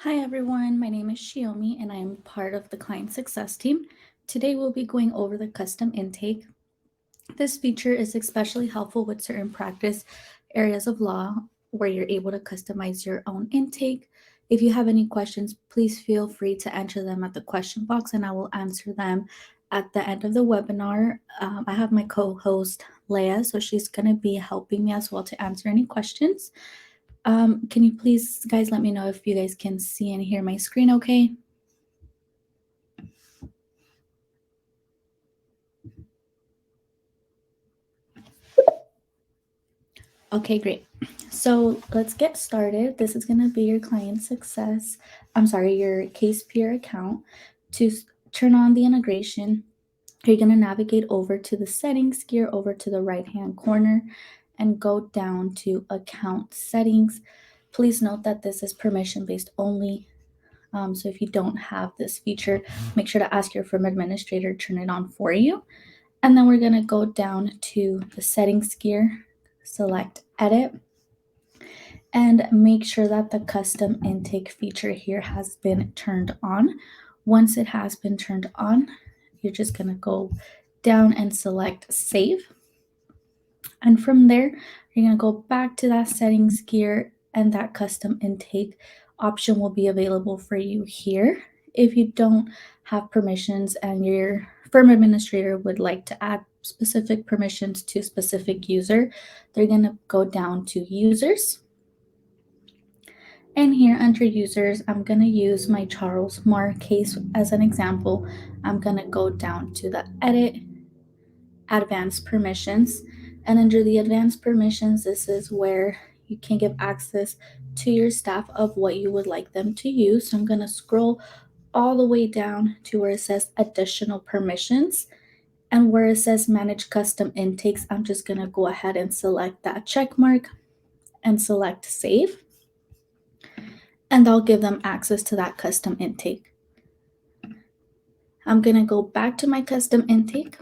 Hi everyone, my name is Shiomi and I am part of the client success team. Today we'll be going over the custom intake. This feature is especially helpful with certain practice areas of law where you're able to customize your own intake. If you have any questions, please feel free to enter them at the question box and I will answer them at the end of the webinar. I have my co-host Leah, so she's going to be helping me as well to answer any questions. Can you please, guys, let me know if you guys can see and hear my screen okay? Okay, great. So let's get started. This is going to be your client success. Your CASEpeer account. To turn on the integration, you're going to navigate over to the settings gear over to the right-hand corner and go down to account settings. Please note that this is permission-based only. So if you don't have this feature, make sure to ask your firm administrator to turn it on for you. And then we're going to go down to the settings gear, select edit, and make sure that the custom intake feature here has been turned on. Once it has been turned on, you're just going to go down and select save. And from there, you're going to go back to that settings gear and that custom intake option will be available for you here. If you don't have permissions and your firm administrator would like to add specific permissions to specific user, they're going to go down to users. And here under users, I'm going to use my Charles Marr case as an example. I'm going to go down to the edit, advanced permissions. And under the advanced permissions, this is where you can give access to your staff of what you would like them to use. So I'm going to scroll all the way down to where it says additional permissions. And where it says manage custom intakes, I'm just going to go ahead and select that check mark and select save. And I'll give them access to that custom intake. I'm going to go back to my custom intake.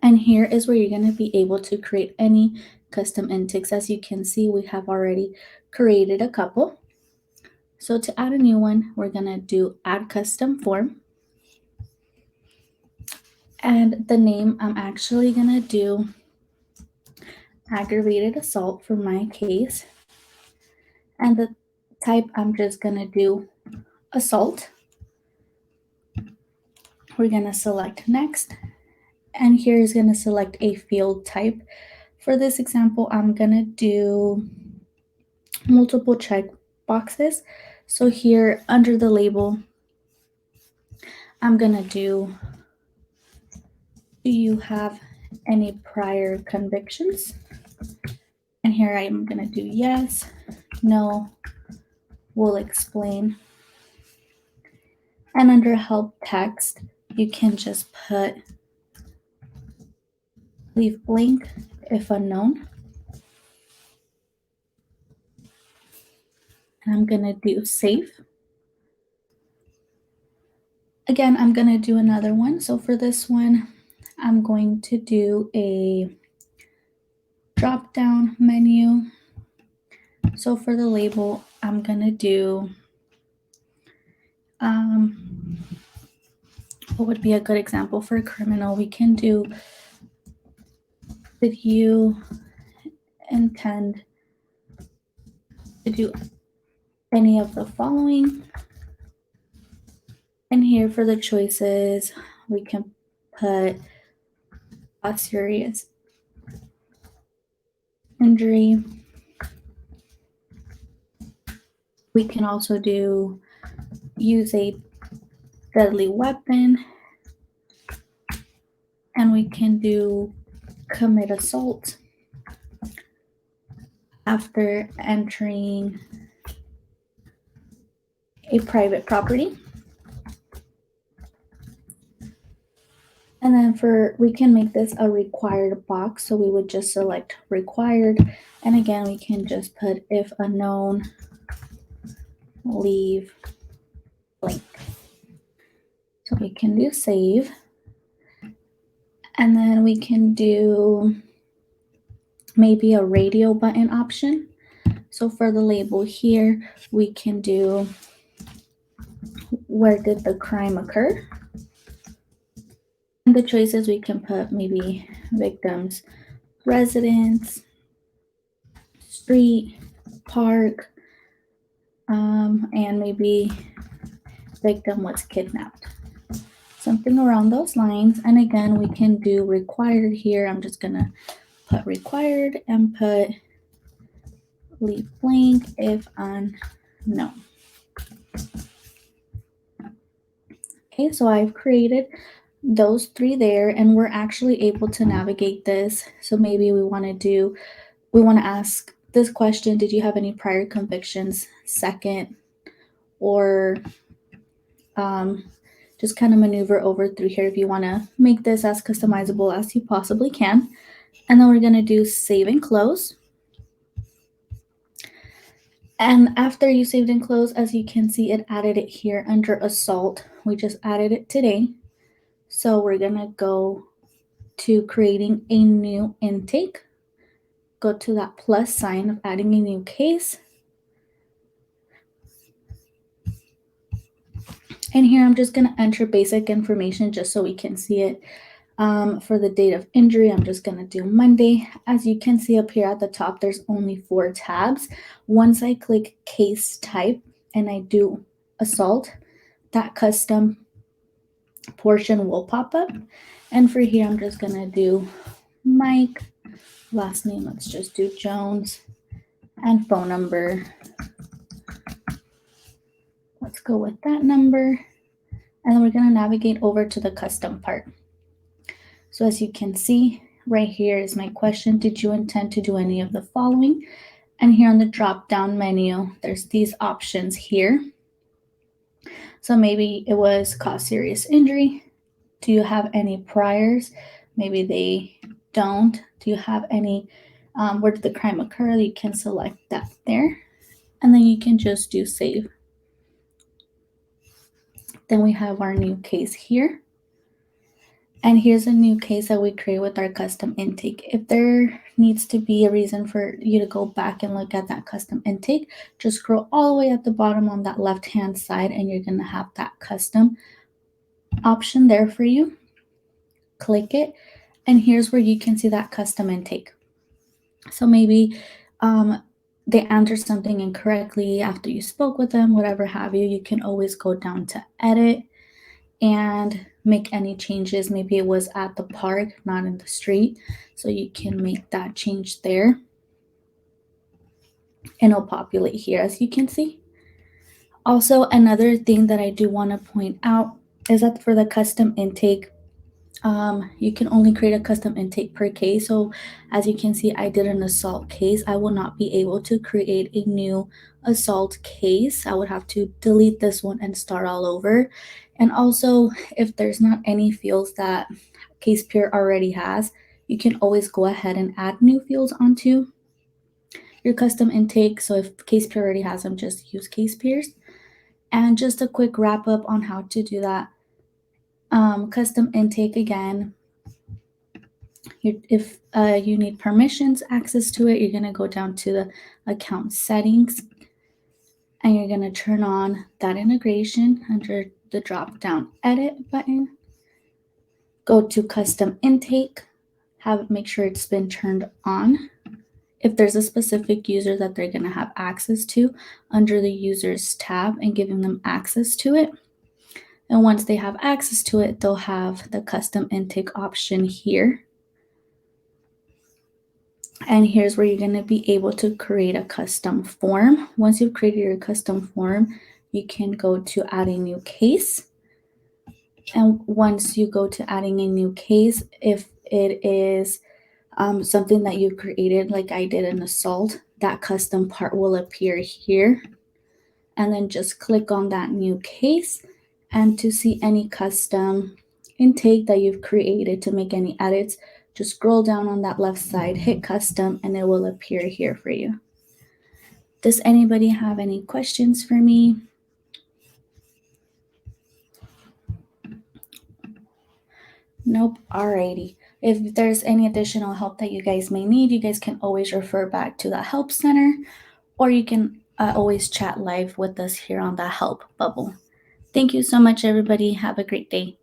And here is where you're going to be able to create any custom intakes. As you can see, we have already created a couple. So to add a new one, we're going to do add custom form. And the name, I'm actually going to do aggravated assault for my case. And the type, I'm just going to do assault. We're going to select next. And here is going to select a field type. For this example, I'm going to do multiple check boxes. So here under the label, I'm going to do you have any prior convictions? And here I'm going to do yes, no, will explain. And under help text, you can just put leave blank if unknown. And I'm going to do save. Again, I'm going to do another one. So for this one, I'm going to do a drop down menu. So for the label, I'm going to do what would be a good example for a criminal? We can do, did you intend to do any of the following? And here for the choices, we can put a serious injury. We can also do use a deadly weapon. And we can do commit assault after entering a private property. And then we can make this a required box. So we would just select required. And again, we can just put if unknown, leave blank. So we can do save. And then we can do maybe a radio button option. So for the label here, we can do where did the crime occur? And the choices we can put maybe victim's residence, street, park, and maybe victim was kidnapped. Something around those lines. And again, we can do required here. I'm just gonna put required and put leave blank if unknown. Okay, so I've created those three there, and we're actually able to navigate this. So maybe we want to ask this question: did you have any prior convictions? Second, or just kind of maneuver over through here if you want to make this as customizable as you possibly can. And then we're going to do save and close. And after you saved and closed, as you can see, it added it here under assault. We just added it today. So we're going to go to creating a new intake. Go to that plus sign of adding a new case. And here I'm just going to enter basic information just so we can see it. For the date of injury, I'm just going to do Monday. As you can see up here at the top, there's only 4 tabs. Once I click case type and I do assault, that custom portion will pop up. And for here, I'm just going to do Mike, last name, let's just do Jones, and phone number. Let's go with that number. And then we're going to navigate over to the custom part. So as you can see, right here is my question. Did you intend to do any of the following? And here on the drop-down menu, there's these options here. So maybe it was cause serious injury. Do you have any priors? Maybe they don't. Do you have any, where did the crime occur? You can select that there. And then you can just do save. Then we have our new case here. And here's a new case that we create with our custom intake. If there needs to be a reason for you to go back and look at that custom intake, just scroll all the way at the bottom on that left-hand side, and you're going to have that custom option there for you. Click it, and here's where you can see that custom intake. So maybe they answered something incorrectly after you spoke with them, whatever have you. You can always go down to edit and make any changes. Maybe it was at the park, not in the street. So you can make that change there. And it'll populate here, as you can see. Also, another thing that I do want to point out is that for the custom intake, you can only create a custom intake per case. So as you can see, I did an assault case. I will not be able to create a new assault case. I would have to delete this one and start all over. And also, if there's not any fields that CASEpeer already has, you can always go ahead and add new fields onto your custom intake. So if CASEpeer already has them, just use CASEpeer's. And just a quick wrap up on how to do that. Custom intake again. If you need permissions access to it, you're going to go down to the account settings, and you're going to turn on that integration under the drop down edit button. Go to custom intake, make sure it's been turned on. If there's a specific user that they're going to have access to, under the users tab and giving them access to it. And once they have access to it, they'll have the custom intake option here. And here's where you're going to be able to create a custom form. Once you've created your custom form, you can go to add a new case. And once you go to adding a new case, if it is something that you created, like I did an assault, that custom part will appear here. And then just click on that new case. And to see any custom intake that you've created to make any edits, just scroll down on that left side, hit custom, and it will appear here for you. Does anybody have any questions for me? Nope. Alrighty. If there's any additional help that you guys may need, you guys can always refer back to the help center, or you can always chat live with us here on the help bubble. Thank you so much, everybody. Have a great day.